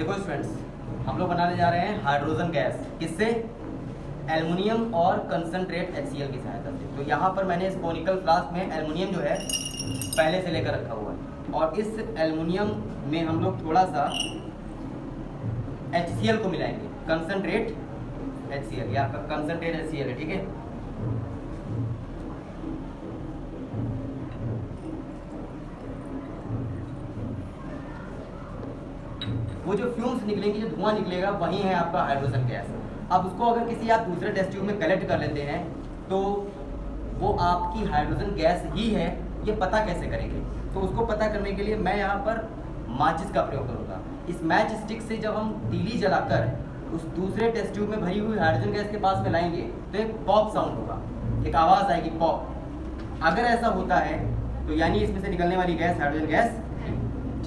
देखो स्टूडेंट्स, हम लोग बनाने जा रहे हैं हाइड्रोजन गैस। किससे? एल्युमिनियम और कंसंट्रेट HCl की सहायता से। तो यहाँ पर मैंने इस कोनिकल फ्लास्क में एल्युमिनियम जो है पहले से लेकर रखा हुआ है, और इस एल्युमिनियम में हम लोग थोड़ा सा HCl को मिलाएंगे। कंसंट्रेट HCl या कंसंट्रेट HCl है, ठीक है। वो जो फ्यूम्स निकलेंगे, जो धुआं निकलेगा, वही है आपका हाइड्रोजन गैस। अब उसको अगर किसी आप दूसरे टेस्ट ट्यूब में कलेक्ट कर लेते हैं तो वो आपकी हाइड्रोजन गैस ही है, ये पता कैसे करेंगे? तो उसको पता करने के लिए मैं यहाँ पर माचिस का प्रयोग करूँगा। इस मैच स्टिक से जब हम तीली जलाकर उस दूसरे टेस्ट ट्यूब में भरी हुई हाइड्रोजन गैस के पास में लाएंगे तो एक पॉप साउंड होगा, एक आवाज़ आएगी, पॉप। अगर ऐसा होता है तो यानी इसमें से निकलने वाली गैस हाइड्रोजन गैस,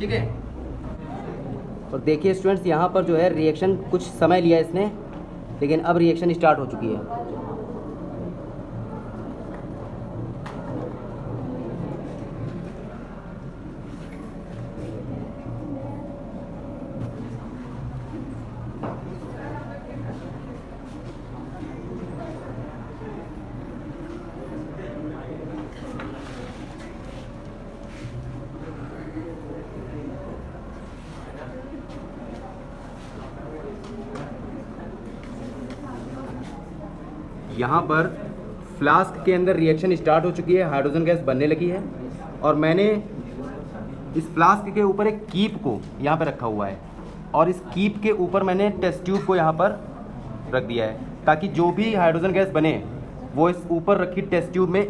ठीक है। और देखिए स्टूडेंट्स, यहाँ पर जो है रिएक्शन कुछ समय लिया इसने, लेकिन अब रिएक्शन स्टार्ट हो चुकी है। यहाँ पर फ्लास्क के अंदर रिएक्शन स्टार्ट हो चुकी है, हाइड्रोजन गैस बनने लगी है, और मैंने इस फ्लास्क के ऊपर एक कीप को यहाँ पर रखा हुआ है, और इस कीप के ऊपर मैंने टेस्ट ट्यूब को यहाँ पर रख दिया है ताकि जो भी हाइड्रोजन गैस बने वो इस ऊपर रखी टेस्ट ट्यूब में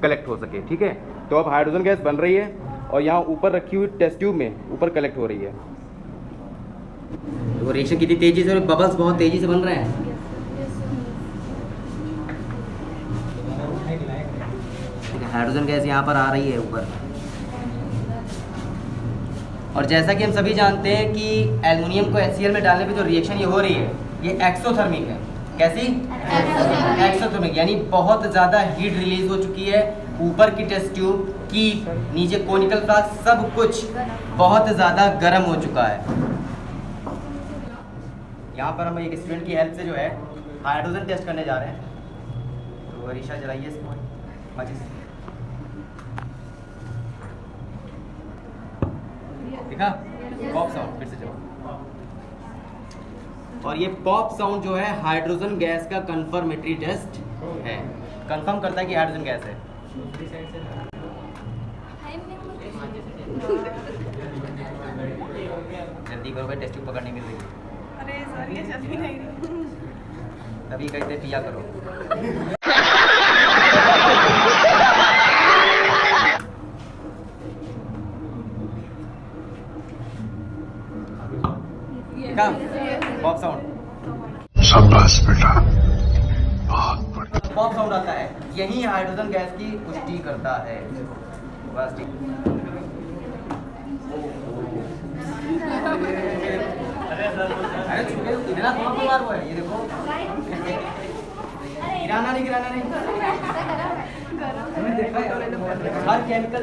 कलेक्ट हो सके, ठीक है। तो अब हाइड्रोजन गैस बन रही है और यहाँ ऊपर रखी हुई टेस्ट ट्यूब में ऊपर कलेक्ट हो रही है। तो रिएक्शन कितनी तेजी से, बबल्स बहुत तेजी से बन रहे हैं। हाइड्रोजन गैस यहाँ पर आ रही है ऊपर। और जैसा कि हम सभी जानते हैं कि एल्युमिनियम को HCl में डालने पे जो रिएक्शन ये हो रही है, ये एक्सोथर्मिक है। कैसी? एक्सोथर्मिक, यानी बहुत ज़्यादा हीट रिलीज हो चुकी है। ऊपर की टेस्ट ट्यूब की, नीचे कोनिकल फ्लास्क, सब कुछ बहुत ज़्यादा गर्म हो चुका है। यहाँ पर हम एक स्टूडेंट की हेल्प से जो है हाइड्रोजन टेस्ट करने जा रहे हैं। तो अरीशा जलाइए इसको माचिस। देखा? पॉप साउंड फिर से चलो। और ये पॉप साउंड जो है हाइड्रोजन गैस का कंफर्मेटरी टेस्ट है, कंफर्म करता है कि हाइड्रोजन गैस है। जल्दी करो भाई, टेस्ट ट्यूब पकड़ने मिल रही है। अरे सॉरी, जल्दी नहीं रही। तभी कहते पिया करो। Pop sound. शाबाश बेटा, बहुत बढ़िया। पॉप साउंड आता है, यही हाइड्रोजन गैस की पुष्टि करता है। बस ठीक। अरे छुपे इतना कौन बीमार हुआ है, ये देखो। गिराना नहीं, गिराना नहीं। हर केमिकल